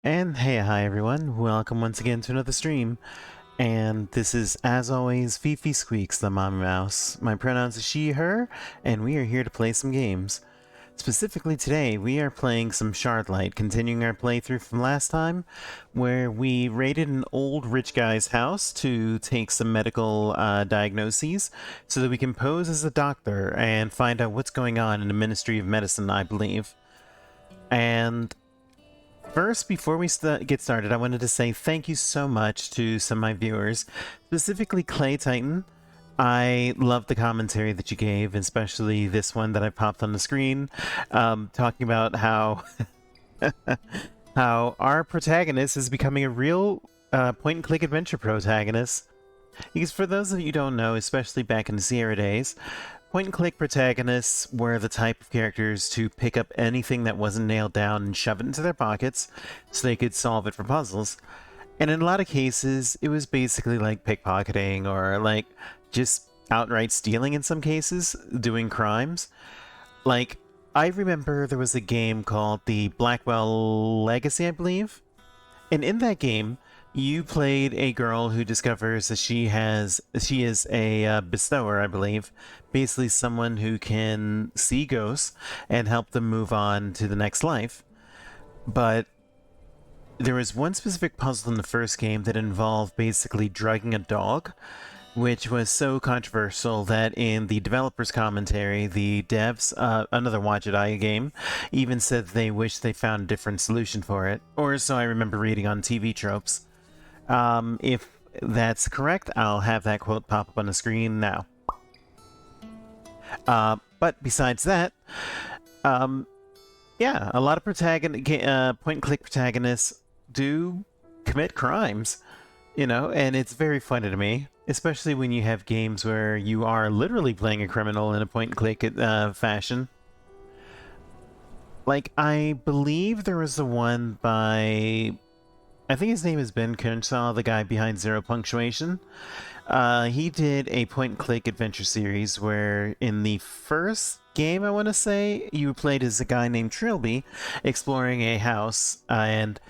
And hey, hi everyone, welcome once again to another stream. And this is, as always, FifiSqueaks, the mommy mouse. My pronouns are she, her, and we are here to play some games. Specifically today, we are playing some Shardlight, continuing our playthrough from last time, where we raided an old rich guy's house to take some medical diagnoses, so that we can pose as a doctor and find out what's going on in the Ministry of Medicine, I believe. And first, before we get started, I wanted to say thank you so much to some of my viewers, specifically Clay Titan. I love the commentary that you gave, especially this one that I popped on the screen, talking about how how our protagonist is becoming a real point-and-click adventure protagonist. Because for those of you who don't know, especially back in the Sierra days, point-and-click protagonists were the type of characters to pick up anything that wasn't nailed down and shove it into their pockets so they could solve it for puzzles. And in a lot of cases, it was basically like pickpocketing or like just outright stealing in some cases, doing crimes. Like, I remember there was a game called the Blackwell Legacy, I believe. And in that game, you played a girl who discovers that she is a bestower, I believe, basically someone who can see ghosts and help them move on to the next life. But there was one specific puzzle in the first game that involved basically drugging a dog, which was so controversial that in the developer's commentary, the devs, another Watch It Eye game, even said they wish they found a different solution for it, or so I remember reading on TV Tropes. If that's correct, I'll have that quote pop up on the screen now. But besides that, yeah, a lot of point-and-click protagonists do commit crimes, you know, and it's very funny to me, especially when you have games where you are literally playing a criminal in a point-and-click fashion. Like, I believe there was the one by... I think his name is Ben Kearnshaw, the guy behind Zero Punctuation. He did a point-and-click adventure series where in the first game, I want to say, you played as a guy named Trilby exploring a house, and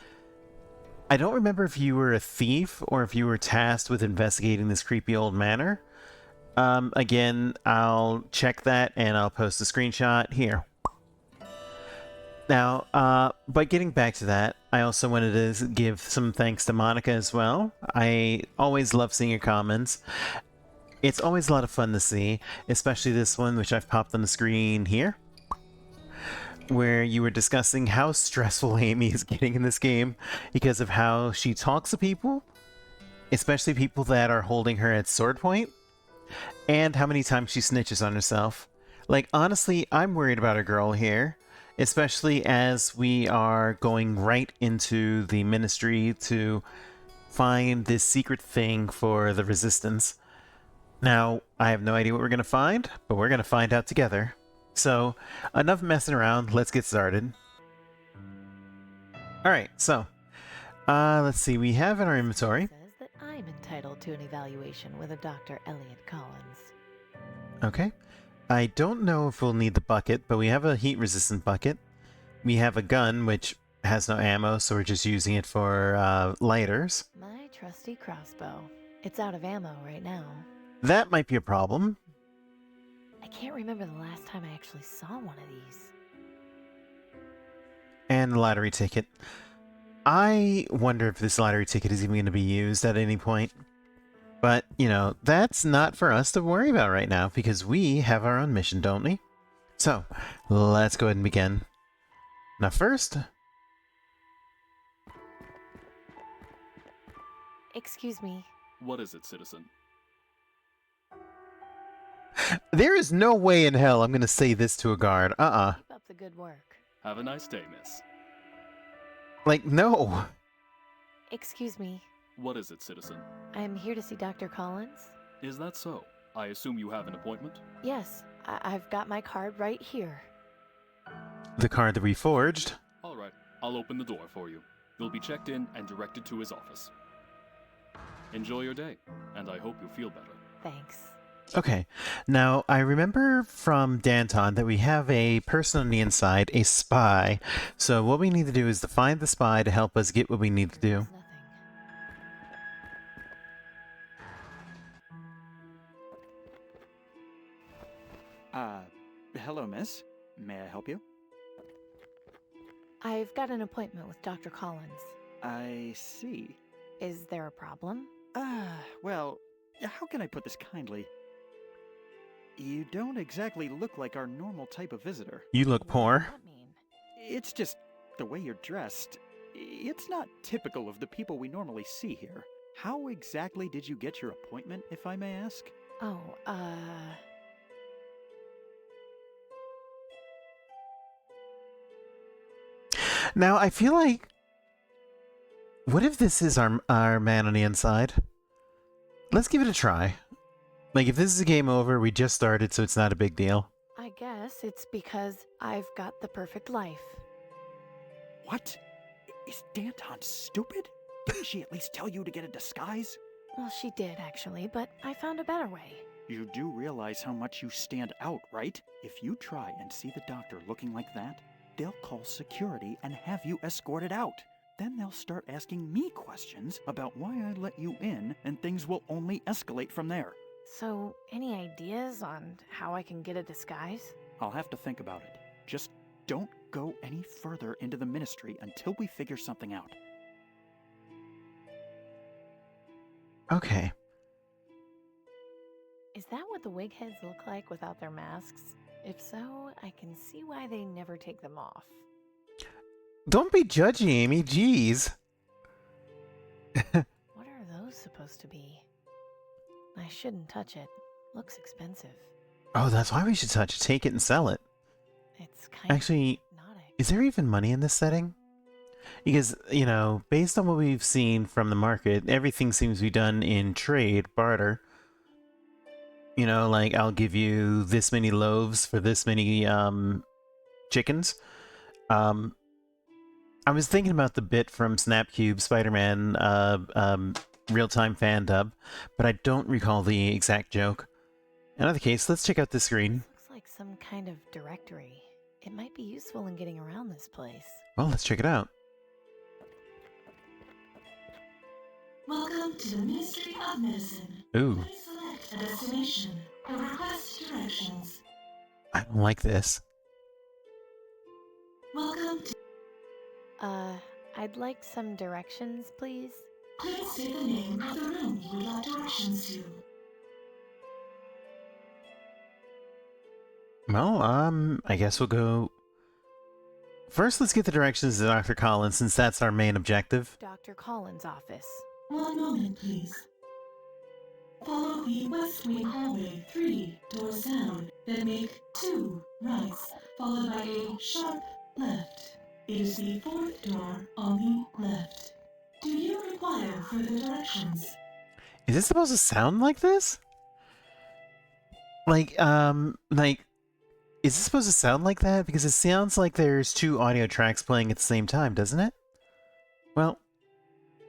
I don't remember if you were a thief or if you were tasked with investigating this creepy old manor. Again, I'll check that and I'll post a screenshot here. Now, but getting back to that, I also wanted to give some thanks to Monica as well. I always love seeing your comments. It's always a lot of fun to see, especially this one, which I've popped on the screen here, where you were discussing how stressful Amy is getting in this game because of how she talks to people, especially people that are holding her at sword point, and how many times she snitches on herself. Like, honestly, I'm worried about a girl here, especially as we are going right into the ministry to find this secret thing for the resistance. Now, I have no idea what we're going to find, but we're going to find out together. So, enough messing around, let's get started. Alright, so, let's see, we have in our inventory... Says that I'm entitled to an evaluation with a Dr. Elliot Collins. Okay. I don't know if we'll need the bucket, but we have a heat-resistant bucket. We have a gun, which has no ammo, so we're just using it for lighters. My trusty crossbow. It's out of ammo right now. That might be a problem. I can't remember the last time I actually saw one of these. And the lottery ticket. I wonder if this lottery ticket is even going to be used at any point. But, you know, that's not for us to worry about right now, because we have our own mission, don't we? So, let's go ahead and begin. Now first... Excuse me. What is it, citizen? There is no way in hell I'm going to say this to a guard. Keep up the good work. Have a nice day, miss. Like, no. Excuse me. What is it, citizen? I'm here to see Dr. Collins. Is that so? I assume you have an appointment? Yes, I've got my card right here. The card that we forged. All right, I'll open the door for you. You'll be checked in and directed to his office. Enjoy your day, and I hope you feel better. Thanks. Okay. Now, I remember from Danton that we have a person on the inside, a spy. So what we need to do is to find the spy to help us get what we need to do. There's nothing. Hello, miss. May I help you? I've got an appointment with Dr. Collins. I see. Is there a problem? Well, how can I put this kindly? You don't exactly look like our normal type of visitor. You look What does poor. that mean? It's just the way you're dressed. It's not typical of the people we normally see here. How exactly did you get your appointment, if I may ask? Oh, Now, I feel like... What if this is our man on the inside? Let's give it a try. Like, if this is a game over, we just started, so it's not a big deal. I guess it's because I've got the perfect life. What? Is Danton stupid? Didn't she at least tell you to get a disguise? Well, she did, actually, but I found a better way. You do realize how much you stand out, right? If you try and see the doctor looking like that, they'll call security and have you escorted out. Then they'll start asking me questions about why I let you in, and things will only escalate from there. So, any ideas on how I can get a disguise? I'll have to think about it. Just don't go any further into the ministry until we figure something out. Okay. Is that what the wig heads look like without their masks? If so, I can see why they never take them off. Don't be judgy, Amy. Jeez. What are those supposed to be? I shouldn't touch it. Looks expensive. Oh, that's why we should touch it. Take it and sell it. It's kind Actually, of hypnotic. is there even money in this setting? Because, you know, based on what we've seen from the market, everything seems to be done in trade, barter. You know, like, I'll give you this many loaves for this many, chickens. I was thinking about the bit from Snapcube Spider-Man, real-time fan dub, but I don't recall the exact joke. In other case, let's check out this screen. Looks like some kind of directory. It might be useful in getting around this place. Well, let's check it out. Welcome to the Ministry of Medicine. Ooh, Please select a destination or request directions. I don't like this. Welcome to... I'd like some directions, please. Please state the name of the room you would like directions to. Well, I guess we'll go... First, let's get the directions to Dr. Collins, since that's our main objective. Dr. Collins' office. One moment, please. Follow the west wing hallway 3 doors down, then make 2 rights, followed by a sharp left. It is the 4th door on the left. Do you require further directions? Is it supposed to sound like this? Like, is it supposed to sound like that? Because it sounds like there's 2 audio tracks playing at the same time, doesn't it? Well,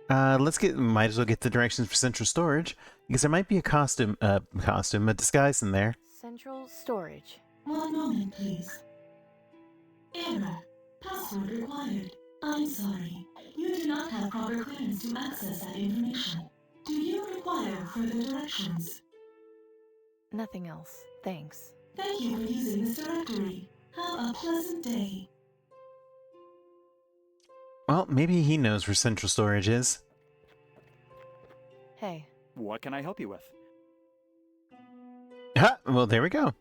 might as well get the directions for central storage, because there might be a disguise in there. Central storage. One moment, please. Error. Password required. I'm sorry. You do not have proper clearance to access that information. Do you require further directions? Nothing else. Thanks. Thank you for using this directory. Have a pleasant day. Well, maybe he knows where central storage is. Hey, What can I help you with? Ha! Well, there we go.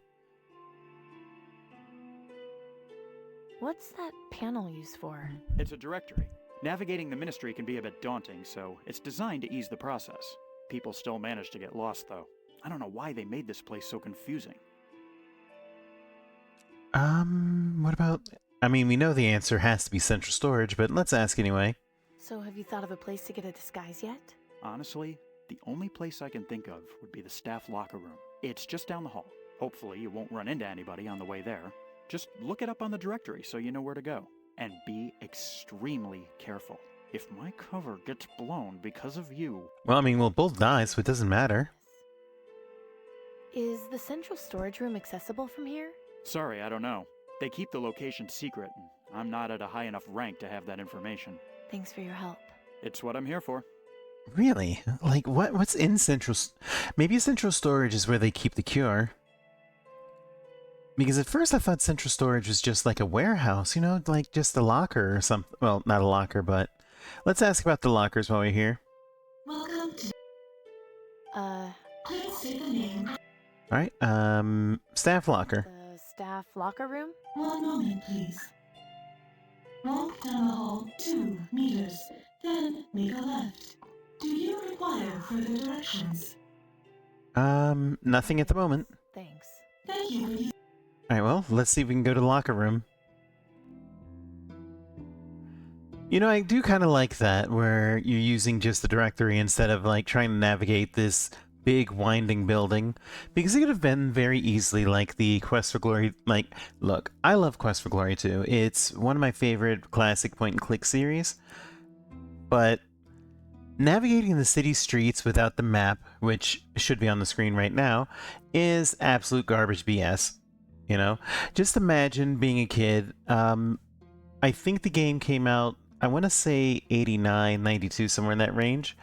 what's that panel used for? It's a directory. Navigating the ministry can be a bit daunting, so it's designed to ease the process. People still manage to get lost, though. I don't know why they made this place so confusing. What about... I mean, we know the answer has to be central storage, but let's ask anyway. So have you thought of a place to get a disguise yet? Honestly, the only place I can think of would be the staff locker room. It's just down the hall. Hopefully you won't run into anybody on the way there. Just look it up on the directory so you know where to go. And be extremely careful. If my cover gets blown because of you... Well, I mean, we'll both die, so it doesn't matter. Is the central storage room accessible from here? Sorry, I don't know. They keep the location secret, and I'm not at a high enough rank to have that information. Thanks for your help. It's what I'm here for. Really? Like, what's in Maybe central storage is where they keep the cure. Because at first I thought central storage was just like a warehouse, you know, like just a locker or something. Well, not a locker, but let's ask about the lockers while we're here. Welcome to. Please state the name. Alright, staff locker. The staff locker room? 1 moment, please. Walk down the hall 2 meters, then make a left. Do you require further directions? Nothing at the moment. Thanks. Thank you for using. Alright, well, let's see if we can go to the locker room. You know, I do kind of like that, where you're using just the directory instead of, like, trying to navigate this big, winding building. Because it could have been very easily like the Quest for Glory, like, look, I love Quest for Glory too. It's one of my favorite classic point-and-click series. But navigating the city streets without the map, which should be on the screen right now, is absolute garbage BS. You know? Just imagine being a kid. I think the game came out, I want to say 89, 92, somewhere in that range.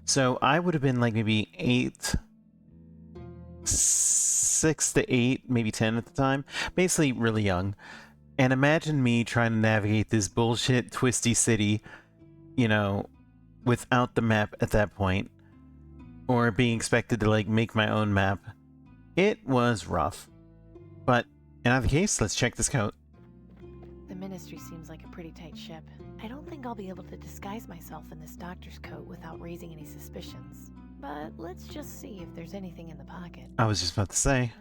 So I would have been like maybe 6 to 8, maybe 10 at the time. Basically really young. And imagine me trying to navigate this bullshit twisty city, you know, without the map at that point. Or being expected to like make my own map. It was rough. But in either case, let's check this coat. The Ministry seems like a pretty tight ship. I don't think I'll be able to disguise myself in this doctor's coat without raising any suspicions. But let's just see if there's anything in the pocket. I was just about to say.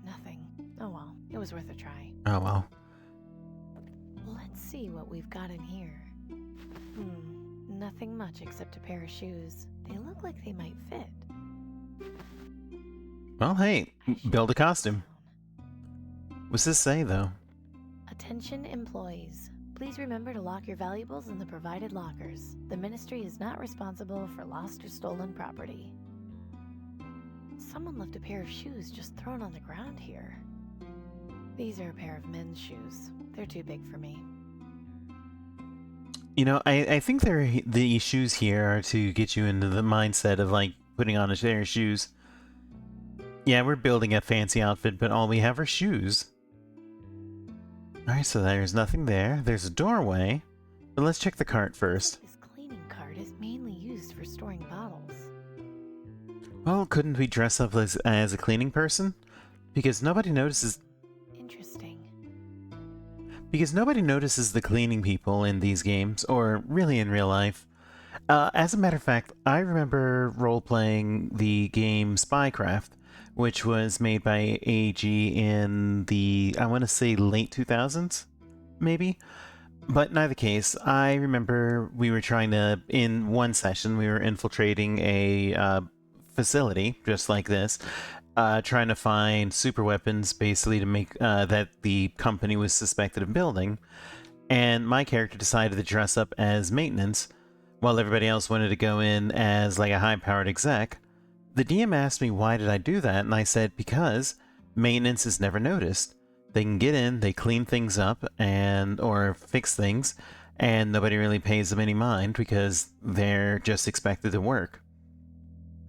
Nope, nothing. Oh well, it was worth a try. Oh well. Let's see what we've got in here. Nothing much except a pair of shoes. They look like they might fit. Well, hey, I should build a write it costume. down. What's this say, though? Attention employees. Please remember to lock your valuables in the provided lockers. The Ministry is not responsible for lost or stolen property. Someone left a pair of shoes just thrown on the ground here. These are a pair of men's shoes. They're too big for me. You know, I think the shoes here are to get you into the mindset of, like, putting on a pair of shoes. Yeah, we're building a fancy outfit, but all we have are shoes. Alright, so there's nothing there. There's a doorway. But let's check the cart first. This cleaning cart is mainly used for storing bottles. Well, couldn't we dress up as a cleaning person? Because nobody notices... Interesting. Because nobody notices the cleaning people in these games, or really in real life. As a matter of fact, I remember role-playing the game Spycraft, which was made by AG in the, I want to say, late 2000s, maybe? But in either case, I remember we were trying to, in one session, we were infiltrating a facility, just like this, trying to find super weapons, basically to make, that the company was suspected of building. And my character decided to dress up as maintenance, while everybody else wanted to go in as, like, a high-powered exec. The DM asked me why did I do that, and I said because maintenance is never noticed. They can get in, they clean things up, or fix things, and nobody really pays them any mind because they're just expected to work.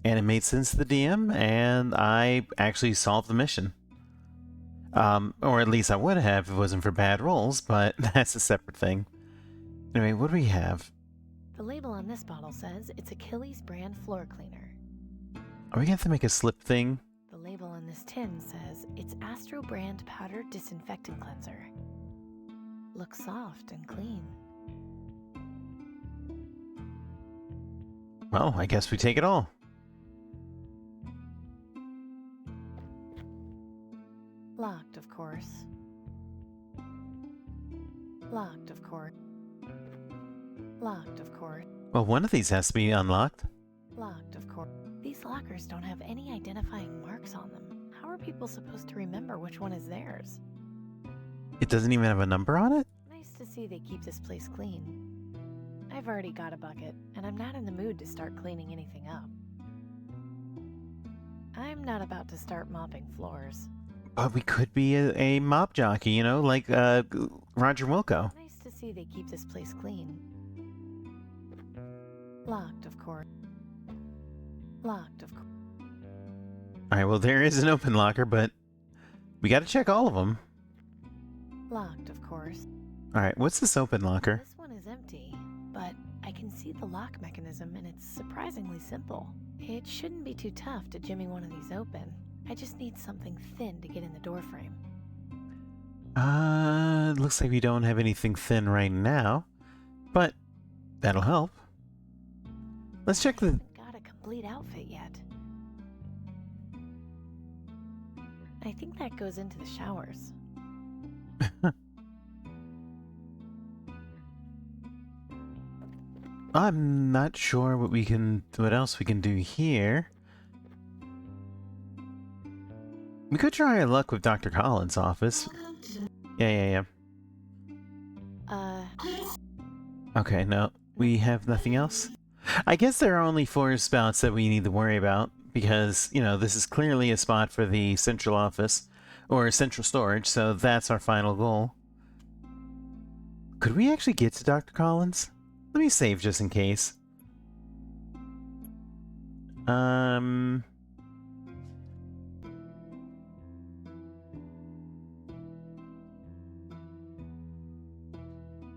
And it made sense to the DM, and I actually solved the mission. Or at least I would have if it wasn't for bad rolls, but that's a separate thing. Anyway, what do we have? The label on this bottle says it's Achilles brand floor cleaner. Are we going to have to make a slip thing? The label on this tin says it's Astro brand powder disinfectant cleanser. Looks soft and clean. Well, I guess we take it all. Locked, of course. Locked, of course. Locked, of course. Well, one of these has to be unlocked. Locked, of course. These lockers don't have any identifying marks on them. How are people supposed to remember which one is theirs? It doesn't even have a number on it? Nice to see they keep this place clean. I've already got a bucket, and I'm not in the mood to start cleaning anything up. I'm not about to start mopping floors. But we could be a mop jockey, you know, like Roger Wilco. Nice to see they keep this place clean. Locked, of course. Locked, of course. Alright, well, there is an open locker, but we gotta check all of them. Locked, of course. Alright, what's this open locker? This one is empty, but I can see the lock mechanism and it's surprisingly simple. It shouldn't be too tough to jimmy one of these open. I just need something thin to get in the doorframe. Looks like we don't have anything thin right now, but that'll help. Let's check the... Haven't got a complete outfit yet. I think that goes into the showers. I'm not sure what else we can do here. We could try our luck with Dr. Collins' office. Yeah. Okay, no. We have nothing else? I guess there are only 4 spouts that we need to worry about, because, you know, this is clearly a spot for the central office, or central storage, so that's our final goal. Could we actually get to Dr. Collins? Let me save just in case.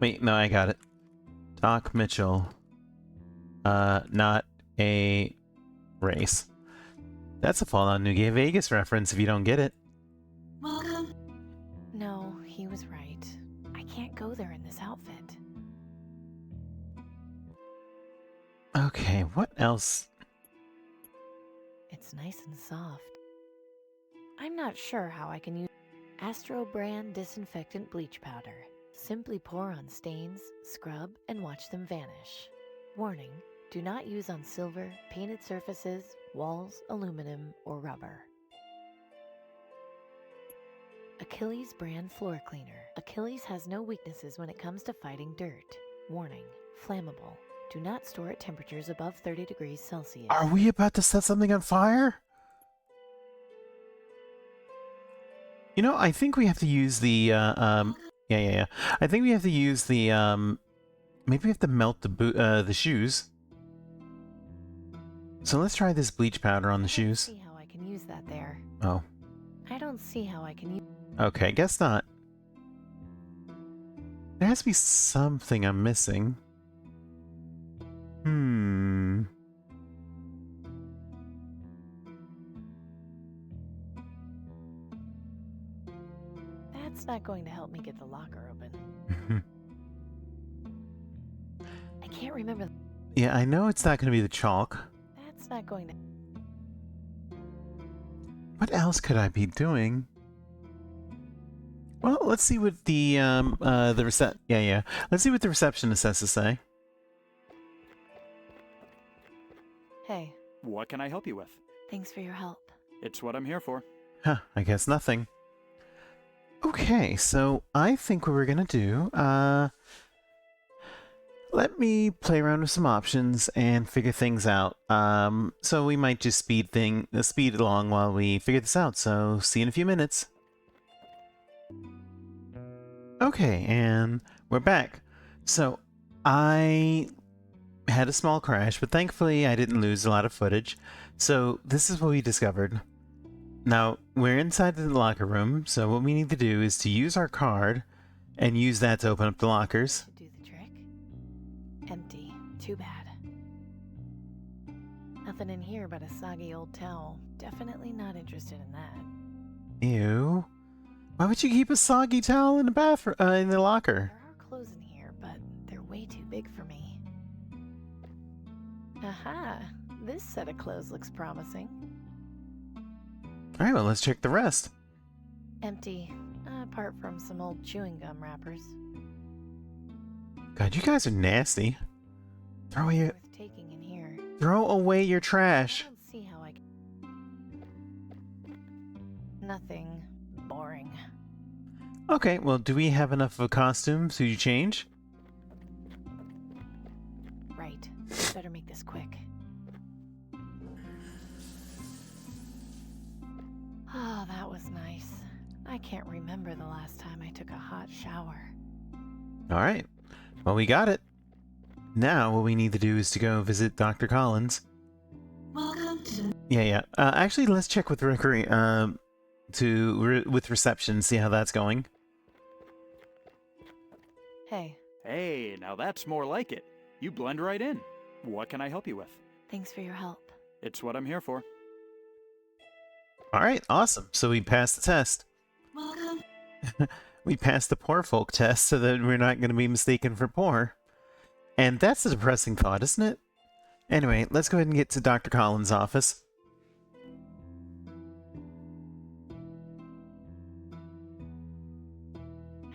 Wait, no, I got it. Doc Mitchell. Not a race. That's a Fallout New Vegas reference if you don't get it. Welcome. No, he was right. I can't go there in this outfit. Okay, what else? It's nice and soft. I'm not sure how I can use Astro brand disinfectant bleach powder. Simply pour on stains, scrub, and watch them vanish. Warning, do not use on silver, painted surfaces, walls, aluminum, or rubber. Achilles brand floor cleaner. Achilles has no weaknesses when it comes to fighting dirt. Warning, flammable. Do not store at temperatures above 30 degrees Celsius. Are we about to set something on fire? You know, I think we have to use the, yeah. I think we have to use the, maybe we have to melt the shoes. So let's try this bleach powder on the shoes. I don't see how I can use that there. Oh. I don't see how I can use... Okay, guess not. There has to be something I'm missing. That's not going to help me get the locker open. I can't remember... Yeah, I know it's not going to be the chalk. That's not going to... What else could I be doing? Well, let's see what the Let's see what the receptionist has to say. Hey, What can I help you with? thanks for your help. It's what I'm here for. Huh, I guess nothing. Okay, so I think what we're gonna do, let me play around with some options and figure things out. So we might just speed along while we figure this out, so see you in a few minutes. Okay, and we're back. So, I had a small crash, but thankfully I didn't lose a lot of footage. So, this is what we discovered. Now, we're inside the locker room, so what we need to do is to use our card and use that to open up the lockers. Should do the trick. Empty. Too bad. Nothing in here but a soggy old towel. Definitely not interested in that. Ew. Why would you keep a soggy towel in the bathroom, in the locker? There are clothes in here, but they're way too big for me. Aha! This set of clothes looks promising. Alright, well, let's check the rest. Empty, apart from some old chewing gum wrappers. God, you guys are nasty. Throw Worth taking in here. away your I trash. don't see how I can... Nothing. Boring. Okay, well, do we have enough of a costume to change? Right. Better make this quick. that was nice. I can't remember the last time I took a hot shower. Alright. Well, we got it. Now, what we need to do is to go visit Dr. Collins. Welcome to Yeah. Actually, let's check with with reception, see how that's going. Hey, Hey, now that's more like it. You blend right in. What can I help you with? thanks for your help. It's what I'm here for. Alright, awesome. So we passed the test. welcome. We passed the poor folk test so that we're not going to be mistaken for poor. And that's a depressing thought, isn't it? Anyway, let's go ahead and get to Dr. Collins' office.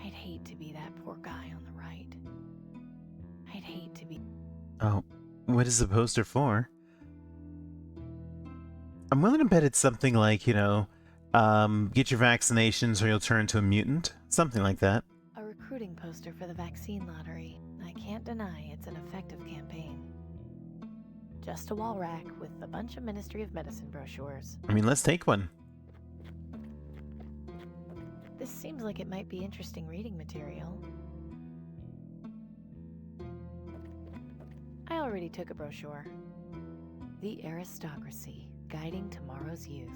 I'd hate to be that poor guy on the right. I'd hate to be... Oh, what is the poster for? I'm willing to bet it's something like, you know, get your vaccinations or you'll turn into a mutant. Something like that. A recruiting poster for the vaccine lottery. I can't deny it's an effective campaign. Just a wall rack with a bunch of Ministry of Medicine brochures. I mean, let's take one. This seems like it might be interesting reading material. I already took a brochure. The Aristocracy, Guiding Tomorrow's Youth.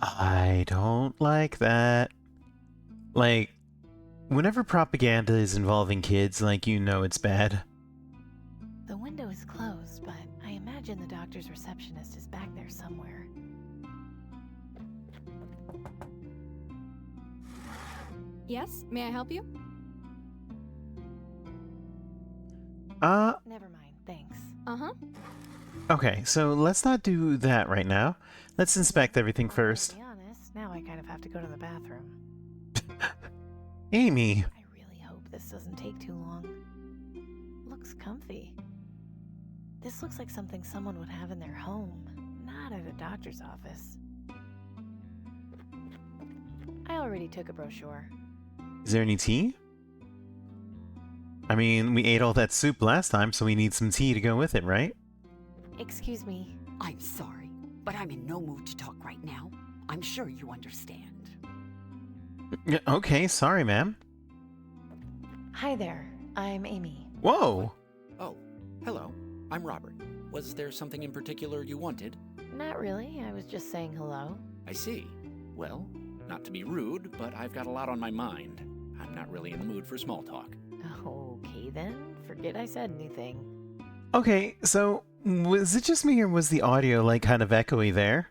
I don't like that. Like, whenever propaganda is involving kids, like, you know it's bad. The window is closed, but I imagine the doctor's receptionist is back there somewhere. Yes, may I help you? Never mind, thanks. Uh-huh. Okay, so let's not do that right now. Let's inspect everything Well, first. To be honest, now I kind of have to go to the bathroom. Amy! I really hope this doesn't take too long. Looks comfy. This looks like something someone would have in their home, not at a doctor's office. I already took a brochure. Is there any tea? I mean, we ate all that soup last time, so we need some tea to go with it, right? Excuse me. I'm sorry, but I'm in no mood to talk right now. I'm sure you understand. Yeah, okay, sorry, ma'am. Hi there, I'm Amy. Whoa! Oh, hello. I'm Robert. Was there something in particular you wanted? Not really, I was just saying hello. I see. Well, not to be rude, but I've got a lot on my mind. I'm not really in the mood for small talk. Okay then, forget I said anything. Okay, so, was it just me or was the audio, like, kind of echoey there?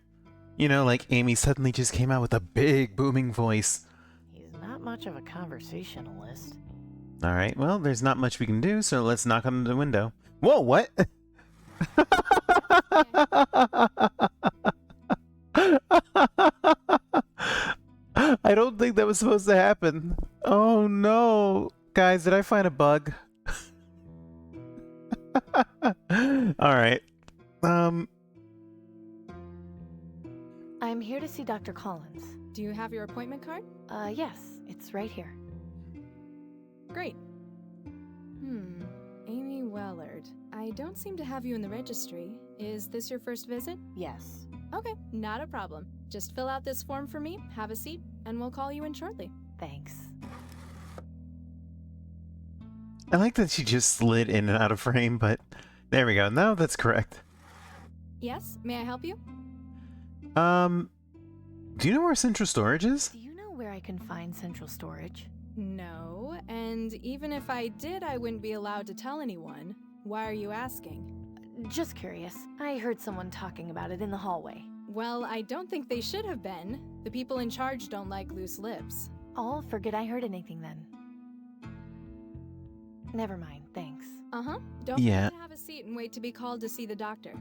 You know, like Amy suddenly just came out with a big, booming voice. He's not much of a conversationalist. Alright, well, there's not much we can do, so let's knock on the window. Whoa, what? I don't think that was supposed to happen. Oh no. Guys, did I find a bug? Alright. I'm here to see Dr. Collins. Do you have your appointment card? Yes, it's right here. Great. Amy Wellard. I don't seem to have you in the registry. Is this your first visit? Yes. Okay, not a problem. Just fill out this form for me, have a seat, and we'll call you in shortly. Thanks. I like that she just slid in and out of frame, but there we go. No, that's correct. Yes, may I help you? Do you know where central storage is? Do you know where I can find central storage? No, and even if I did, I wouldn't be allowed to tell anyone. Why are you asking? Just curious. I heard someone talking about it in the hallway. Well, I don't think they should have been. The people in charge don't like loose lips. Oh, forget I heard anything then. Never mind, thanks. Uh-huh. Don't Yeah. forget to have a seat and wait to be called to see the doctor.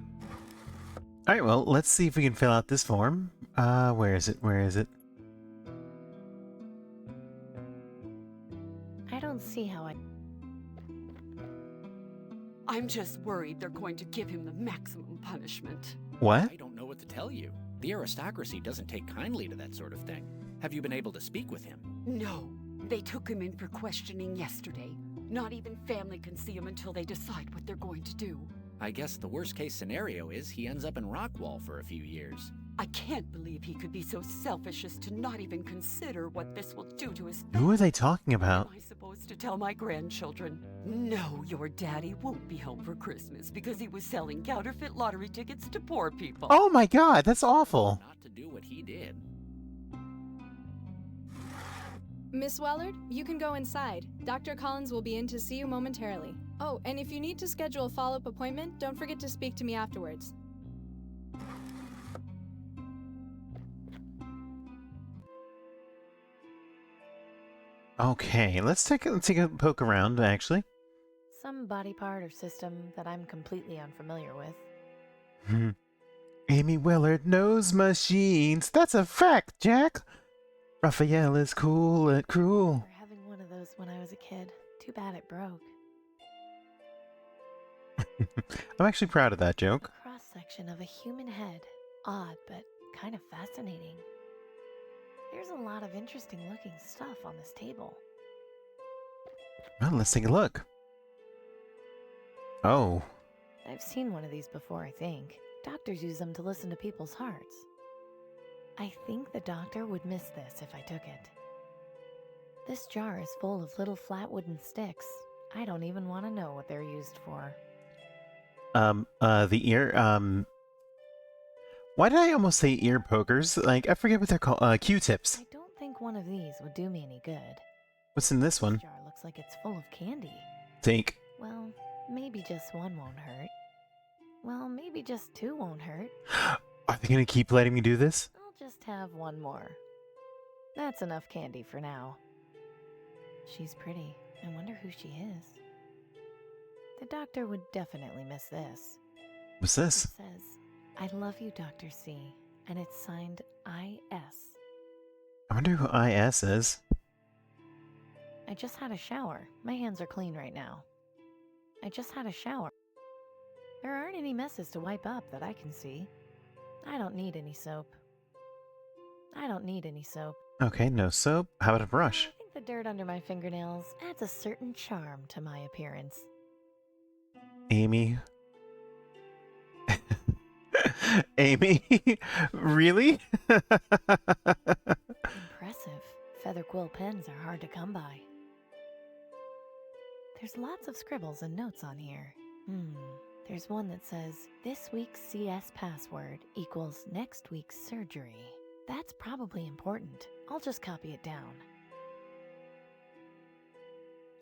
Alright, well, let's see if we can fill out this form. Where is it? Where is it? I don't see how I... I'm just worried they're going to give him the maximum punishment. What? I don't know what to tell you. The aristocracy doesn't take kindly to that sort of thing. Have you been able to speak with him? No, they took him in for questioning yesterday. Not even family can see him until they decide what they're going to do. I guess the worst case scenario is he ends up in Rockwall for a few years. I can't believe he could be so selfish as to not even consider what this will do to his Who are they talking about? Am I supposed to tell my grandchildren? No, your daddy won't be home for Christmas because he was selling counterfeit lottery tickets to poor people. Oh my god, that's awful. Not to do what he did. Miss Wellard, you can go inside. Dr. Collins will be in to see you momentarily. Oh, and if you need to schedule a follow-up appointment, don't forget to speak to me afterwards. Okay, let's take a poke around, actually. Some body part or system that I'm completely unfamiliar with. Amy Willard knows machines. That's a fact, Jack. Raphael is cool and cruel. For having one of those when I was a kid. Too bad it broke. I'm actually proud of that joke. A cross-section of a human head. Odd, but kind of fascinating. There's a lot of interesting looking stuff on this table. Well, let's take a look. Oh. I've seen one of these before, I think. Doctors use them to listen to people's hearts. I think the doctor would miss this if I took it. This jar is full of little flat wooden sticks. I don't even want to know what they're used for. The ear, why did I almost say ear pokers? Like, I forget what they're called. Q-tips. I don't think one of these would do me any good. What's in this one? This jar looks like it's full of candy. Take. Well, maybe just one won't hurt. Well, maybe just two won't hurt. Are they gonna keep letting me do this? I'll just have one more. That's enough candy for now. She's pretty. I wonder who she is. The doctor would definitely miss this. What's this? It says, I love you, Dr. C. And it's signed I.S. I wonder who I.S. is. I just had a shower. My hands are clean right now. I just had a shower. There aren't any messes to wipe up that I can see. I don't need any soap. I don't need any soap. Okay, no soap. How about a brush? I think the dirt under my fingernails adds a certain charm to my appearance. Amy. Amy? Really? Impressive. Feather quill pens are hard to come by. There's lots of scribbles and notes on here. There's one that says, this week's CS password equals next week's surgery. That's probably important. I'll just copy it down.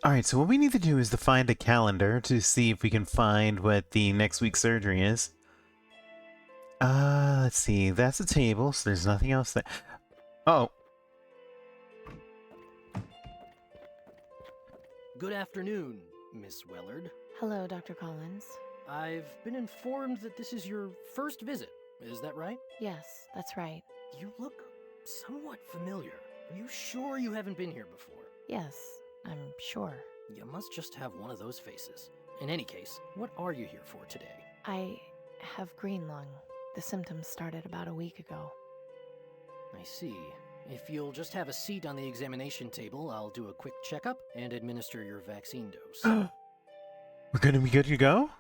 Alright, so what we need to do is to find a calendar to see if we can find what the next week's surgery is. Let's see. That's a table, so there's nothing else there. Oh. Good afternoon, Miss Wellard. Hello, Dr. Collins. I've been informed that this is your first visit. Is that right? Yes, that's right. You look somewhat familiar. Are you sure you haven't been here before? Yes, I'm sure. You must just have one of those faces. In any case, what are you here for today? I have green lung. The symptoms started about a week ago. I see. If you'll just have a seat on the examination table, I'll do a quick checkup and administer your vaccine dose. We're gonna be good to go?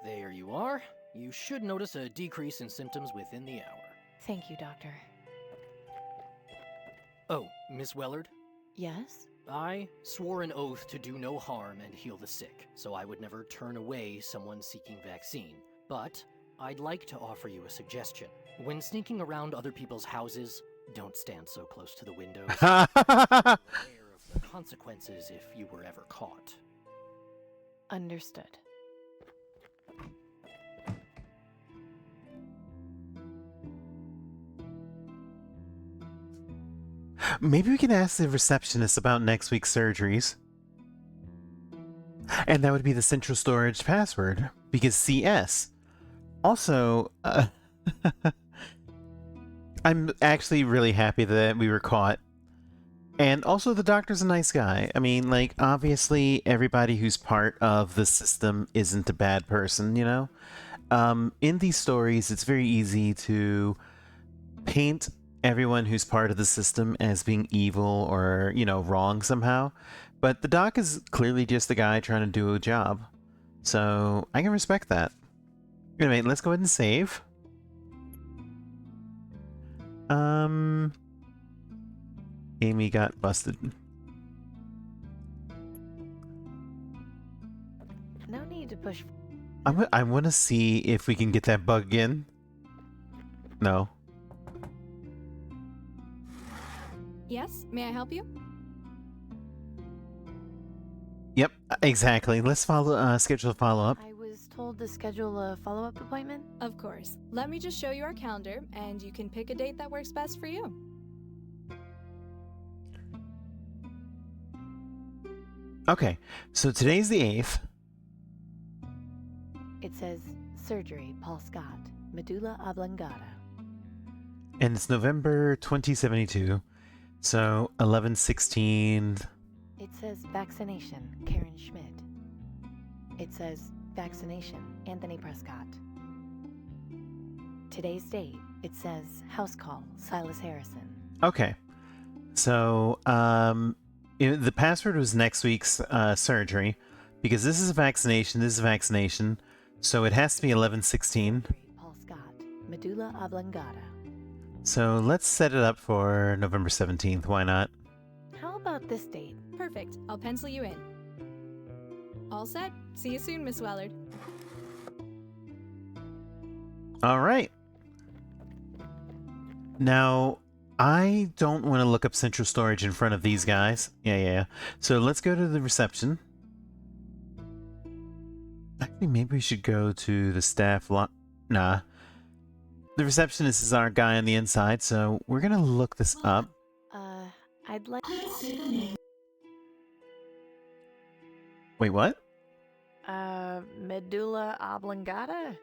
There you are. You should notice a decrease in symptoms within the hour. Thank you, Doctor. Oh, Miss Wellard? Yes? I swore an oath to do no harm and heal the sick, so I would never turn away someone seeking vaccine. But I'd like to offer you a suggestion. When sneaking around other people's houses, don't stand so close to the windows. Aware of the consequences if you were ever caught. Understood. Maybe we can ask the receptionist about next week's surgeries. And that would be the central storage password, because CS. Also, I'm actually really happy that we were caught. And also, the doctor's a nice guy. I mean, like, obviously, everybody who's part of the system isn't a bad person, you know? In these stories, it's very easy to paint everyone who's part of the system as being evil or, you know, wrong somehow. But the doc is clearly just a guy trying to do a job. So, I can respect that. Anyway, let's go ahead and save. Amy got busted. No need to push. I want to see if we can get that bug again. No. Yes, may I help you? Yep, exactly. Let's schedule a follow-up. I was told to schedule a follow-up appointment. Of course. Let me just show you our calendar, and you can pick a date that works best for you. Okay, so today's the 8th. It says surgery, Paul Scott, medulla oblongata. And it's November 2072. So 11/16. It says vaccination, Karen Schmidt. It says vaccination, Anthony Prescott. Today's date, it says house call, Silas Harrison. Okay. So the password was next week's surgery, because this is a vaccination, this is a vaccination, so it has to be 11/16. Paul Scott, medulla oblongata. So let's set it up for November 17th, why not? How about this date? Perfect. I'll pencil you in. All set. See you soon, Miss Wellard. Alright. Now, I don't want to look up central storage in front of these guys. Yeah. So let's go to the reception. Actually, maybe we should go to the staff lot. Nah. The receptionist is our guy on the inside, so we're gonna look this up. I'd like... Please state the name. Wait, what? Medulla oblongata?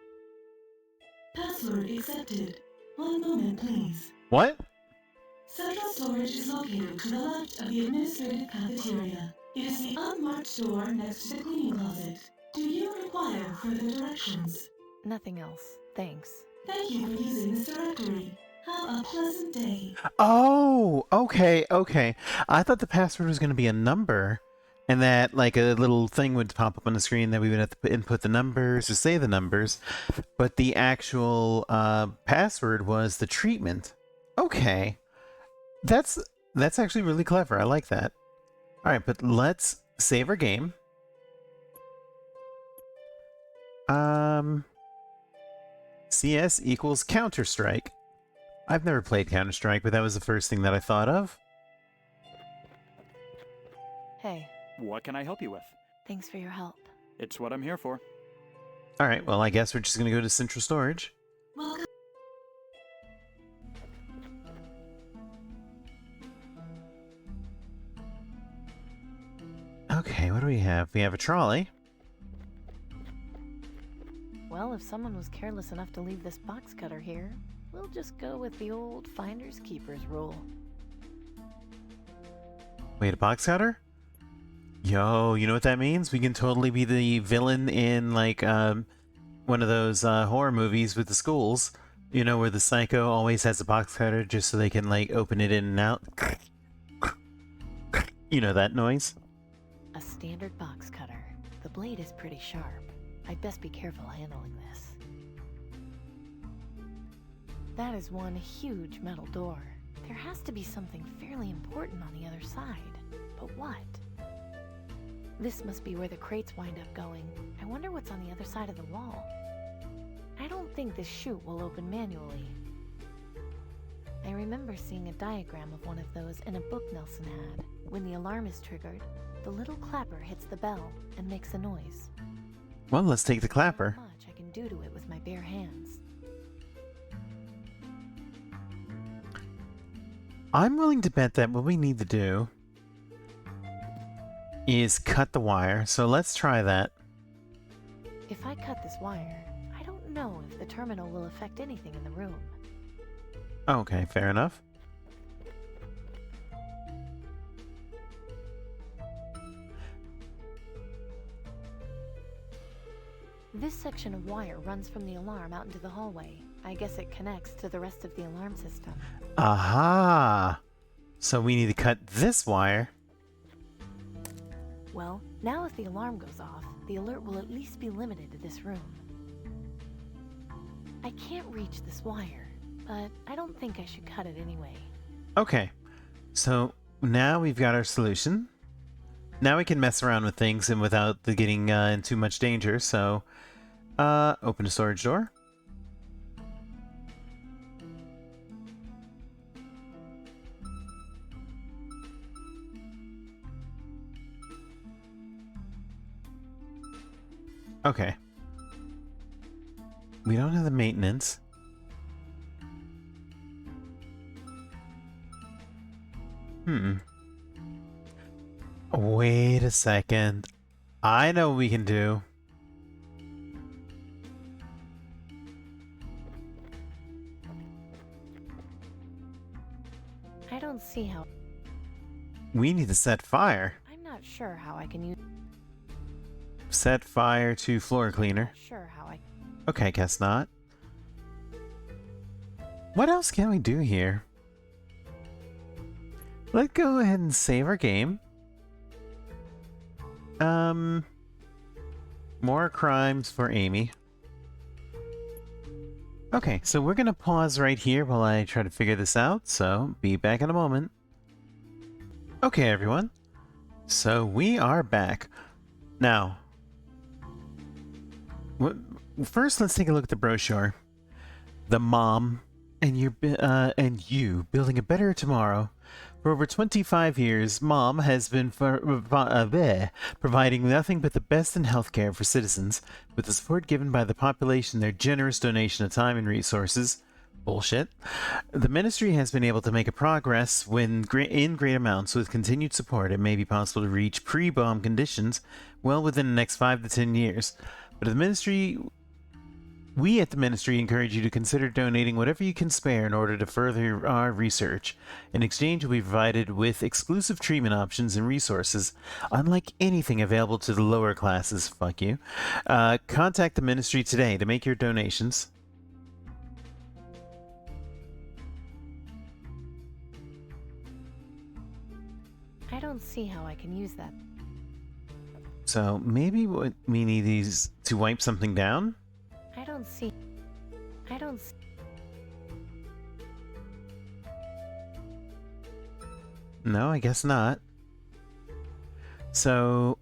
Password accepted. One moment, please. What? Central storage is located to the left of the administrative cafeteria. It is the unmarked door next to the cleaning closet. Do you require further directions? Nothing else. Thanks. Thank you for using this directory. Have a pleasant day. Oh, okay. I thought the password was going to be a number, and that like a little thing would pop up on the screen that we would have to input the numbers or say the numbers, but the actual password was the treatment. Okay, that's actually really clever. I like that. All right, but let's save our game. CS equals Counter-Strike. I've never played Counter-Strike, but that was the first thing that I thought of. Hey, What can I help you with? thanks for your help. It's what I'm here for. Alright, well, I guess we're just gonna go to central storage. Welcome. Okay, what do we have? We have a trolley. Well, if someone was careless enough to leave this box cutter here, we'll just go with the old finders keepers rule. Wait, a box cutter? Yo, you know what that means? We can totally be the villain in, like, one of those horror movies with the schools. You know, where the psycho always has a box cutter just so they can, like, open it in and out. You know that noise? A standard box cutter. The blade is pretty sharp. I'd best be careful handling this. That is one huge metal door. There has to be something fairly important on the other side. But what? This must be where the crates wind up going. I wonder what's on the other side of the wall. I don't think this chute will open manually. I remember seeing a diagram of one of those in a book Nelson had. When the alarm is triggered, the little clapper hits the bell and makes a noise. Well, let's take the clapper. Not much I can do to it with my bare hands. I'm willing to bet that what we need to do is cut the wire, so let's try that. If I cut this wire, I don't know if the terminal will affect anything in the room. Okay, fair enough. This section of wire runs from the alarm out into the hallway. I guess it connects to the rest of the alarm system. Aha! So we need to cut this wire. Well, now if the alarm goes off, the alert will at least be limited to this room. I can't reach this wire, but I don't think I should cut it anyway. Okay, so now we've got our solution. Now we can mess around with things and without getting in too much danger, so open a storage door. Okay. We don't have the maintenance. Wait a second. I know what we can do. I don't see how. We need to set fire. I'm not sure how I can use. Set fire to floor cleaner. Sure how I. Okay, guess not. What else can we do here? Let's go ahead and save our game. More crimes for Amy. Okay, so we're gonna pause right here while I try to figure this out, so be back in a moment. Okay, everyone. So we are back. Now, first let's take a look at the brochure. The Mom and you building a better tomorrow. For over 25 years, Mom has been providing nothing but the best in healthcare for citizens, with the support given by the population, their generous donation of time and resources. Bullshit. The ministry has been able to make a progress in great amounts. With continued support, it may be possible to reach pre-bomb conditions well within the next 5 to 10 years. But we at the Ministry encourage you to consider donating whatever you can spare in order to further our research. In exchange, you'll be provided with exclusive treatment options and resources, unlike anything available to the lower classes. Fuck you. Contact the Ministry today to make your donations. I don't see how I can use that. So maybe we need these to wipe something down? I don't see. No, I guess not. So,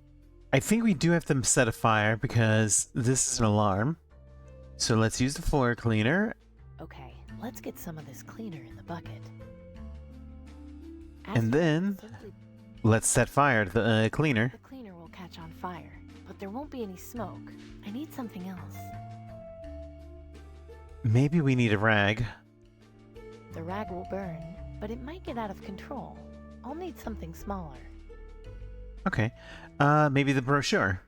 I think we do have to set a fire because this is an alarm. So let's use the floor cleaner. Okay, let's get some of this cleaner in the bucket. And then, let's set fire to the cleaner. The cleaner will catch on fire, but there won't be any smoke. I need something else. Maybe we need a rag. The rag will burn, but it might get out of control. I'll need something smaller. Okay. Maybe the brochure.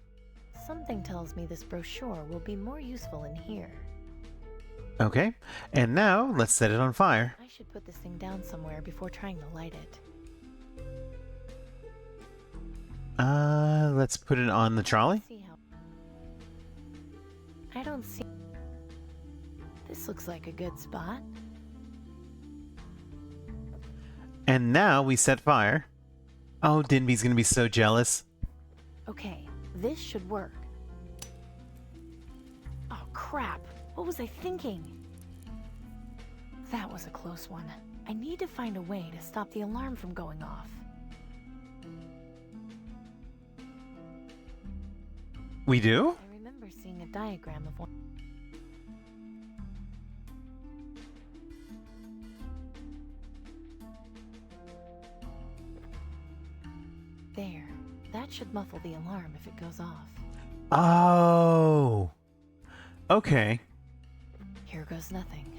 Something tells me this brochure will be more useful in here. Okay. And now, let's set it on fire. I should put this thing down somewhere before trying to light it. Let's put it on the trolley. I don't see. This looks like a good spot. And now we set fire. Oh, Dinby's gonna be so jealous. Okay, this should work. Oh crap, what was I thinking? That was a close one. I need to find a way to stop the alarm from going off. We do? I remember seeing a diagram of one. There. That should muffle the alarm if it goes off. Oh. Okay. Here goes nothing.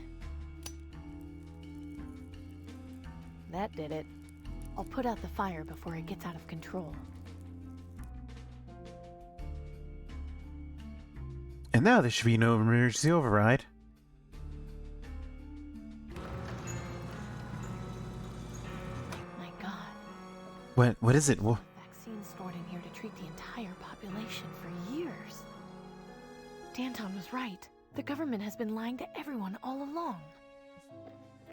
That did it. I'll put out the fire before it gets out of control. And now there should be no emergency override. My God. What is it? Vaccine stored in here to treat the entire population for years. Danton was right. The government has been lying to everyone all along.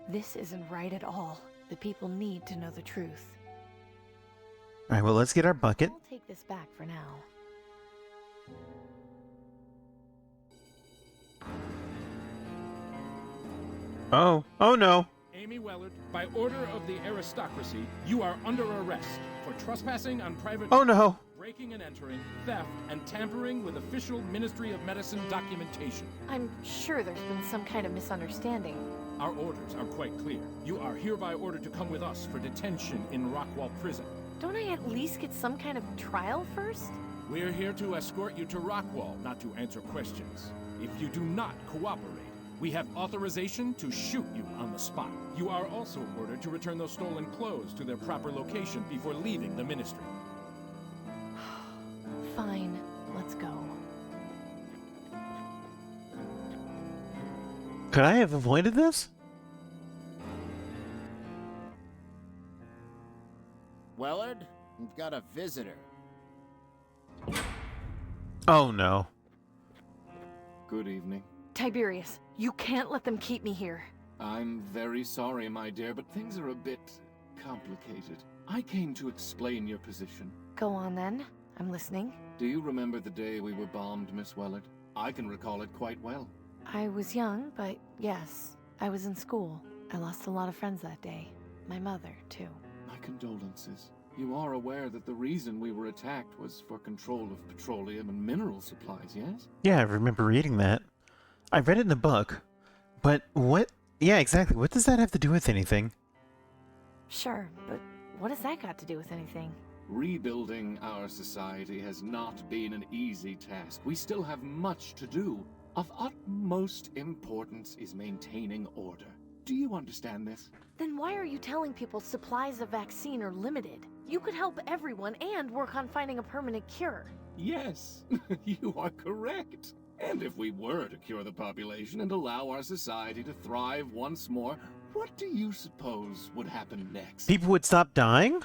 This isn't right at all. The people need to know the truth. Alright, well, let's get our bucket. I'll take this back for now. Oh. Oh no. Amy Wellard, by order of the aristocracy, you are under arrest for trespassing on private... Oh no. breaking and entering, theft, and tampering with official Ministry of Medicine documentation. I'm sure there's been some kind of misunderstanding. Our orders are quite clear. You are hereby ordered to come with us for detention in Rockwall Prison. Don't I at least get some kind of trial first? We're here to escort you to Rockwall, not to answer questions. If you do not cooperate, we have authorization to shoot you on the spot. You are also ordered to return those stolen clothes to their proper location before leaving the ministry. Fine, let's go. Could I have avoided this? Wellard, we've got a visitor. Oh no. Good evening. Tiberius, you can't let them keep me here. I'm very sorry, my dear, but things are a bit complicated. I came to explain your position. Go on then. I'm listening. Do you remember the day we were bombed, Miss Wellard? I can recall it quite well. I was young, but yes, I was in school. I lost a lot of friends that day. My mother, too. My condolences. You are aware that the reason we were attacked was for control of petroleum and mineral supplies, yes? Yeah, I remember reading that. I read it in the book. But what? Yeah, exactly. What does that have to do with anything? Sure, but what has that got to do with anything? Rebuilding our society has not been an easy task. We still have much to do. Of utmost importance is maintaining order. Do you understand this? Then why are you telling people supplies of vaccine are limited? You could help everyone and work on finding a permanent cure. Yes, you are correct. And if we were to cure the population and allow our society to thrive once more, what do you suppose would happen next? People would stop dying?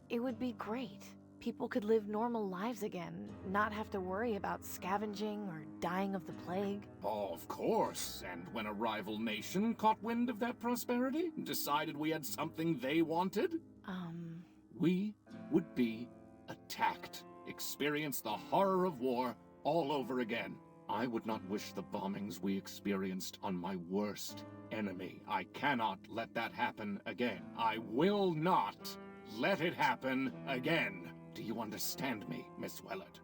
It would be great. People could live normal lives again, not have to worry about scavenging or dying of the plague. Oh, of course. And when a rival nation caught wind of that prosperity, and decided we had something they wanted, we would be attacked. Experience the horror of war all over again. I would not wish the bombings we experienced on my worst enemy. I cannot let that happen again. I will not let it happen again. Do you understand me, Miss Wellard?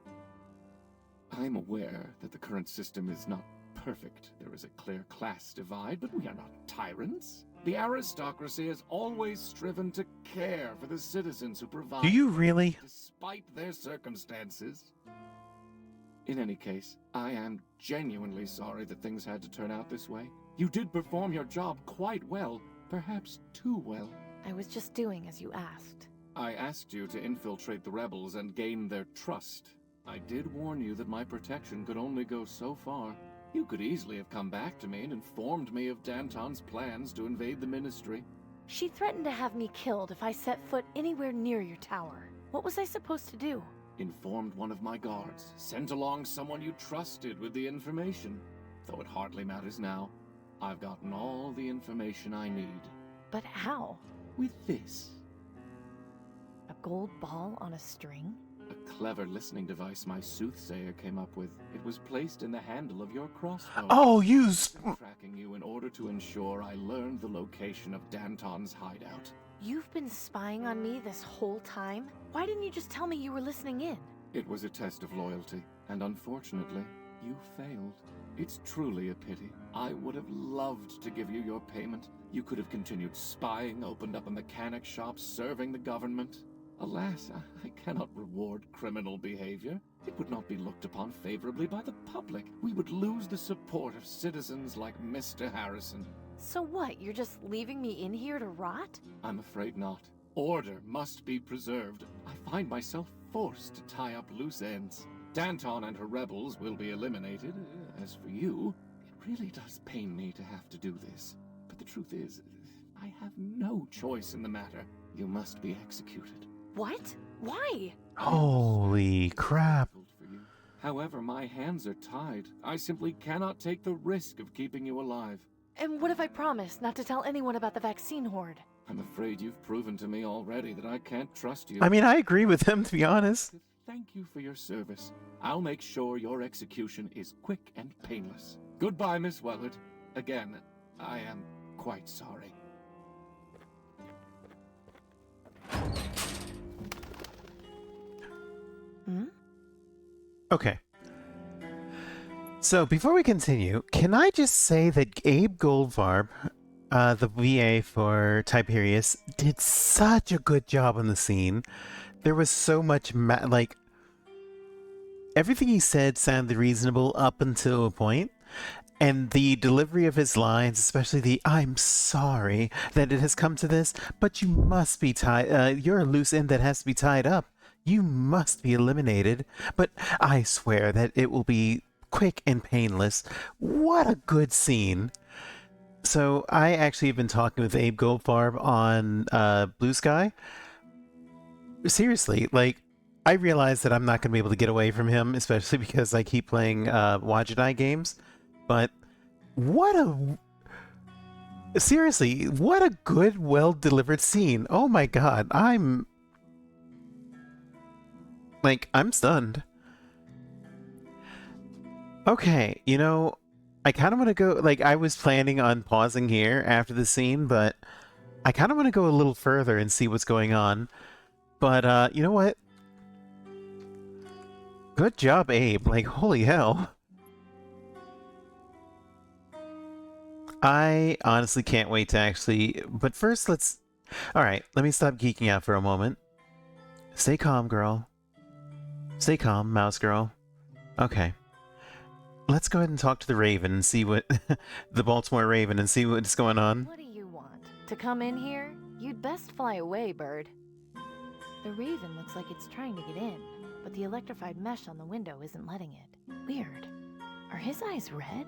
I'm aware that the current system is not perfect. There is a clear class divide, but we are not tyrants. The aristocracy has always striven to care for the citizens who provide... Do you really? ...despite their circumstances. In any case, I am genuinely sorry that things had to turn out this way. You did perform your job quite well, perhaps too well. I was just doing as you asked. I asked you to infiltrate the rebels and gain their trust. I did warn you that my protection could only go so far. You could easily have come back to me and informed me of Danton's plans to invade the Ministry. She threatened to have me killed if I set foot anywhere near your tower. What was I supposed to do? Informed one of my guards, sent along someone you trusted with the information. Though it hardly matters now. I've gotten all the information I need. But how? With this. A gold ball on a string? A clever listening device my soothsayer came up with. It was placed in the handle of your crossbow. Oh, tracking you in order to ensure I learned the location of Danton's hideout. You've been spying on me this whole time? Why didn't you just tell me you were listening in? It was a test of loyalty, and unfortunately, you failed. It's truly a pity. I would have loved to give you your payment. You could have continued spying, opened up a mechanic shop, serving the government. Alas, I cannot reward criminal behavior. It would not be looked upon favorably by the public. We would lose the support of citizens like Mr. Harrison. So what, you're just leaving me in here to rot? I'm afraid not. Order must be preserved. I find myself forced to tie up loose ends. Danton and her rebels will be eliminated. As for you, it really does pain me to have to do this. But the truth is, I have no choice in the matter. You must be executed. What? Why? Holy crap. However, my hands are tied. I simply cannot take the risk of keeping you alive. And what if I promise not to tell anyone about the vaccine horde? I'm afraid you've proven to me already that I can't trust you. I mean, I agree with him, to be honest. Thank you for your service. I'll make sure your execution is quick and painless. Goodbye, Miss Wellard. Again, I am quite sorry. Okay. So, before we continue, can I just say that Abe Goldfarb, the VA for Tiberius, did such a good job on the scene. There was so much, like, everything he said sounded reasonable up until a point, and the delivery of his lines, especially the "I'm sorry that it has come to this, but you must be tied, you're a loose end that has to be tied up. You must be eliminated, but I swear that it will be quick and painless." What a good scene. So I actually have been talking with Abe Goldfarb on Blue Sky. Seriously, like, I realize that I'm not going to be able to get away from him, especially because I keep playing Wajidai games. But what a... Seriously, what a good, well-delivered scene. Oh my god, I'm stunned. Okay, you know, I kind of want to go... Like, I was planning on pausing here after the scene, but I kind of want to go a little further and see what's going on. But, you know what? Good job, Abe. Like, holy hell. I honestly can't wait to actually... But first, let's... Alright, let me stop geeking out for a moment. Stay calm, girl. Stay calm, mouse girl. Okay. Let's go ahead and talk to the Raven and see what... the Baltimore Raven and see what's going on. What do you want? To come in here? You'd best fly away, bird. The Raven looks like it's trying to get in, but the electrified mesh on the window isn't letting it. Weird. Are his eyes red?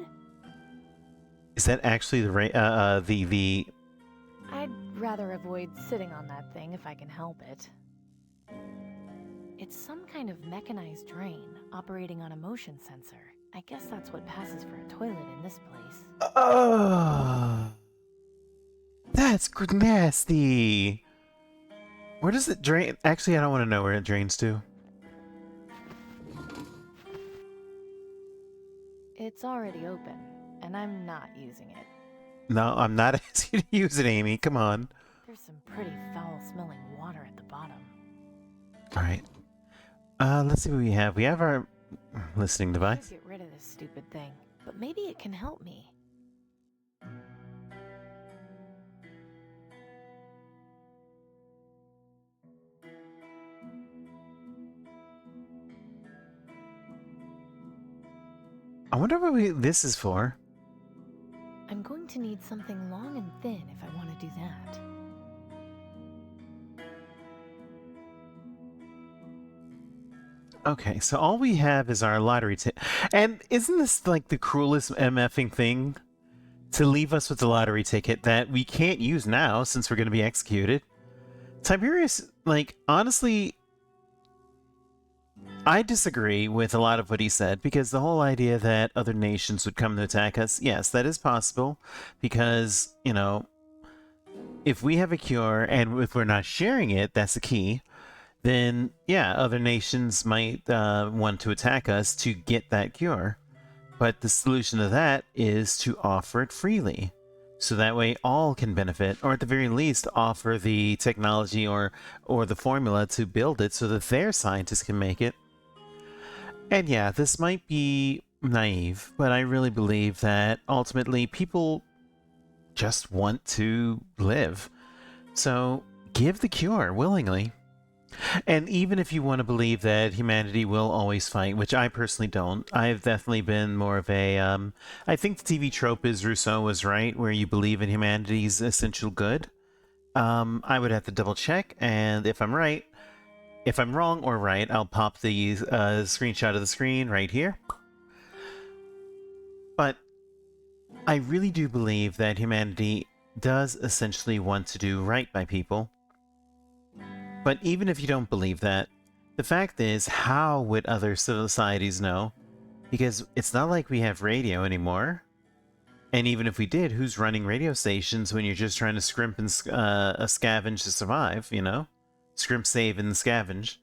Is that actually the... I'd rather avoid sitting on that thing if I can help it. It's some kind of mechanized drain operating on a motion sensor. I guess that's what passes for a toilet in this place. That's nasty. Where does it drain? Actually, I don't want to know where it drains to. It's already open, and I'm not using it. No, I'm not asking you to use it, Amy. Come on. There's some pretty foul-smelling water at the bottom. Alright. Let's see what we have. We have our listening device. Get rid of this stupid thing, but maybe it can help me. I wonder what this is for. I'm going to need something long and thin if I want to do that. Okay, so all we have is our lottery ticket. And isn't this like the cruelest MFing thing? To leave us with the lottery ticket that we can't use now since we're going to be executed. Tiberius, like, honestly, I disagree with a lot of what he said, because the whole idea that other nations would come to attack us, yes, that is possible, because, you know, if we have a cure and if we're not sharing it, that's the key, then, yeah, other nations might want to attack us to get that cure. But the solution to that is to offer it freely. So that way all can benefit, or at the very least offer the technology or the formula to build it so that their scientists can make it. And yeah, this might be naive, but I really believe that ultimately people just want to live. So give the cure willingly. And even if you want to believe that humanity will always fight, which I personally don't, I've definitely been more of a, I think the TV trope is Rousseau was right, where you believe in humanity's essential good. I would have to double check, and if I'm right, if I'm wrong or right, I'll pop the screenshot of the screen right here. But I really do believe that humanity does essentially want to do right by people. But even if you don't believe that, the fact is, how would other societies know? Because it's not like we have radio anymore. And even if we did, who's running radio stations when you're just trying to scrimp and scavenge to survive, you know? Scrimp, save, and scavenge.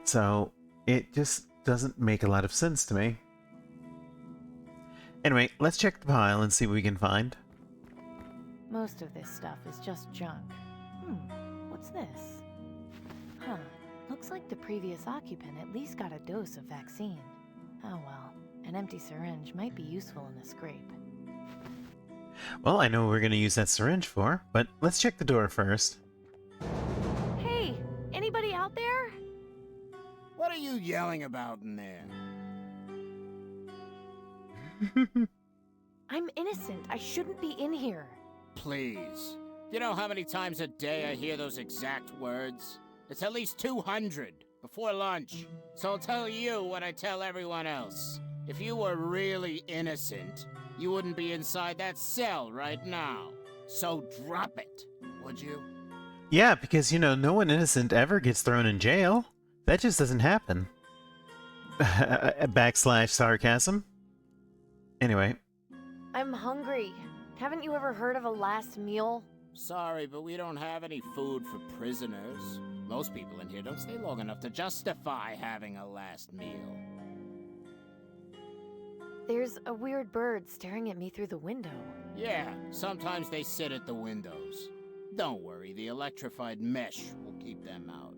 So, it just doesn't make a lot of sense to me. Anyway, let's check the pile and see what we can find. Most of this stuff is just junk. What's this? Huh. Looks like the previous occupant at least got a dose of vaccine. Oh well, an empty syringe might be useful in a scrape. Well, I know what we're going to use that syringe for, but let's check the door first. Hey! Anybody out there? What are you yelling about in there? I'm innocent. I shouldn't be in here. Please. You know how many times a day I hear those exact words? It's at least 200 before lunch. So I'll tell you what I tell everyone else. If you were really innocent, you wouldn't be inside that cell right now. So drop it, would you? Yeah, because, you know, no one innocent ever gets thrown in jail. That just doesn't happen. Backslash sarcasm. Anyway. I'm hungry. Haven't you ever heard of a last meal? Sorry, but we don't have any food for prisoners. Most people in here don't stay long enough to justify having a last meal. There's a weird bird staring at me through the window. Yeah, sometimes they sit at the windows. Don't worry, the electrified mesh will keep them out.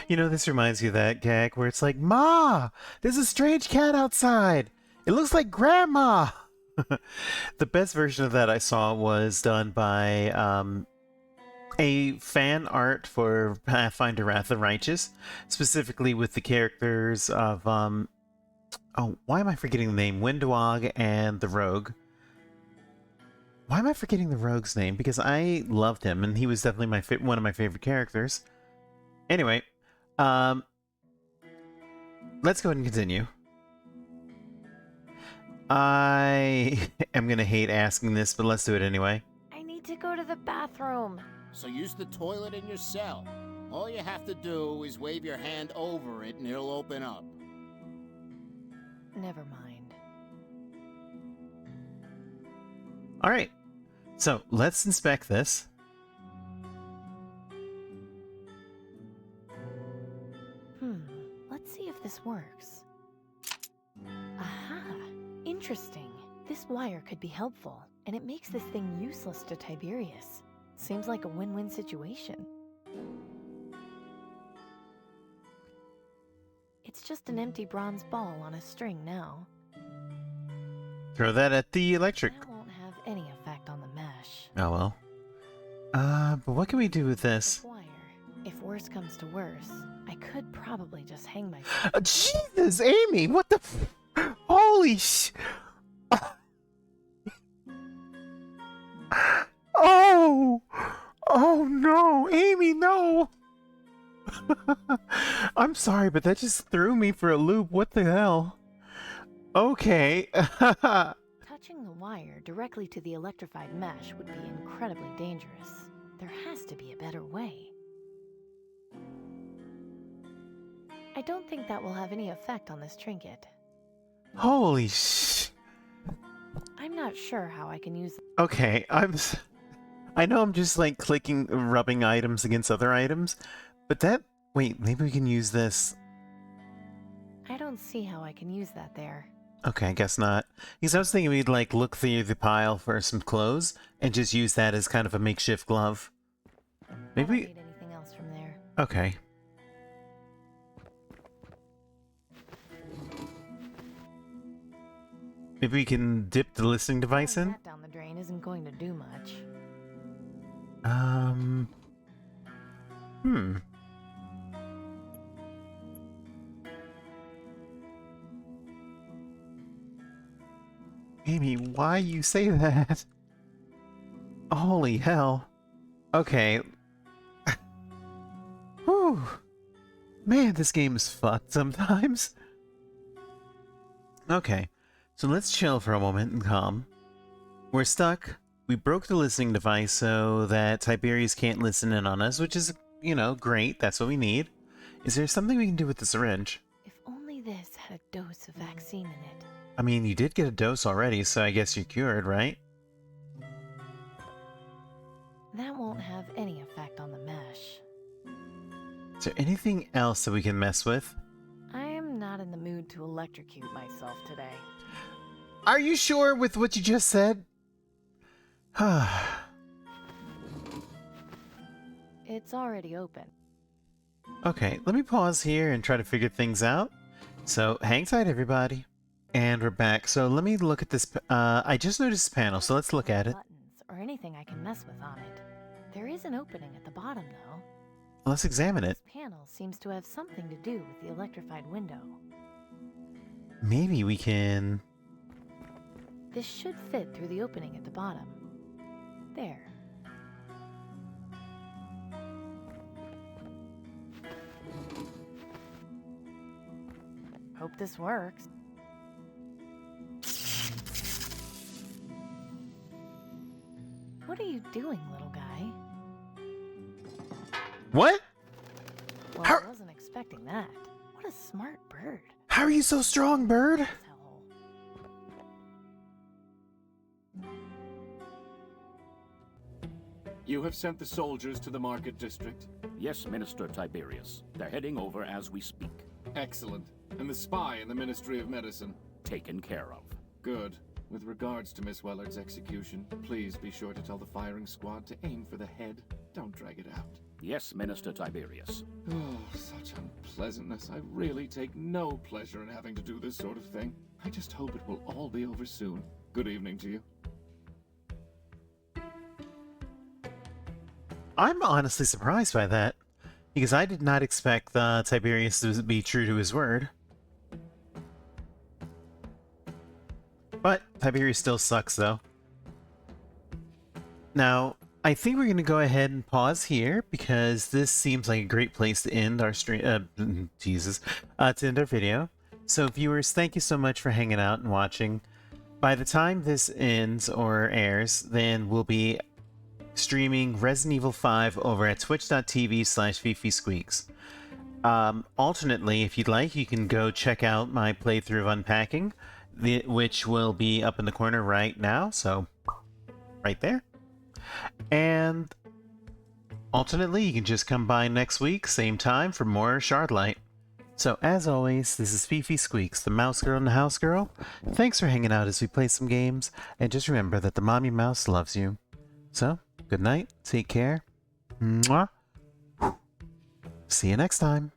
You know, this reminds me of that gag where it's like, Ma! There's a strange cat outside! It looks like Grandma! The best version of that I saw was done by a fan art for Pathfinder Wrath of the Righteous, specifically with the characters of, oh, why am I forgetting the name? Windwog and the Rogue. Why am I forgetting the Rogue's name? Because I loved him, and he was definitely one of my favorite characters. Anyway, let's go ahead and continue. I am gonna hate asking this, but let's do it anyway. I need to go to the bathroom. So use the toilet in your cell. All you have to do is wave your hand over it and it'll open up. Never mind. Alright, so let's inspect this. Let's see if this works. Aha! Interesting. This wire could be helpful, and it makes this thing useless to Tiberius. Seems like a win-win situation. It's just an empty bronze ball on a string now. Throw that at the electric. That won't have any effect on the mesh. Oh well. But what can we do with this? Wire. If worse comes to worse, I could probably just hang myself. Jesus, Amy, what the holy Oh! Oh no, Amy, no! I'm sorry, but that just threw me for a loop. What the hell? Okay. Touching the wire directly to the electrified mesh would be incredibly dangerous. There has to be a better way. I don't think that will have any effect on this trinket. Holy I'm not sure how I can use. Okay, I know I'm just like rubbing items against other items, but wait, maybe we can use this. I don't see how I can use that there. Okay, I guess not. Because I was thinking we'd like look through the pile for some clothes and just use that as kind of a makeshift glove. Maybe. I don't need anything else from there. Okay. Maybe we can dip the listening device in? That down the drain isn't going to do much. Amy, why you say that? Holy hell. Okay. Whew. Man, this game is fucked sometimes. Okay, so let's chill for a moment and calm. We're stuck. We broke the listening device so that Tiberius can't listen in on us, which is, you know, great. That's what we need. Is there something we can do with the syringe? If only this had a dose of vaccine in it. I mean, you did get a dose already, so I guess you're cured, right? That won't have any effect on the mesh. Is there anything else that we can mess with? I am not in the mood to electrocute myself today. Are you sure with what you just said? It's already open. Okay, let me pause here and try to figure things out. So, hang tight, everybody. And we're back. So, let me look at this. I just noticed this panel, so let's look at it. Buttons or anything I can mess with on it. There is an opening at the bottom, though. Let's examine it. This panel seems to have something to do with the electrified window. Maybe we can... This should fit through the opening at the bottom. There. Hope this works. What are you doing, little guy? What? Well, I wasn't expecting that. What a smart bird. How are you so strong, bird? You have sent the soldiers to the market district? Yes, Minister Tiberius. They're heading over as we speak. Excellent. And the spy in the Ministry of Medicine? Taken care of. Good. With regards to Miss Wellard's execution, please be sure to tell the firing squad to aim for the head. Don't drag it out. Yes, Minister Tiberius. Oh, such unpleasantness. I really take no pleasure in having to do this sort of thing. I just hope it will all be over soon. Good evening to you. I'm honestly surprised by that, because I did not expect Tiberius to be true to his word. But Tiberius still sucks, though. Now, I think we're going to go ahead and pause here, because this seems like a great place to end our stream. To end our video. So, viewers, thank you so much for hanging out and watching. By the time this ends or airs, then we'll be streaming Resident Evil 5 over at twitch.tv/FifiSqueaks. Alternately, if you'd like, you can go check out my playthrough of Unpacking, which will be up in the corner right now, so right there. And alternately, you can just come by next week, same time, for more Shardlight. So as always, this is FifiSqueaks, the mouse girl and the house girl. Thanks for hanging out as we play some games, and just remember that the mommy mouse loves you. So, good night, take care, mwah. See you next time.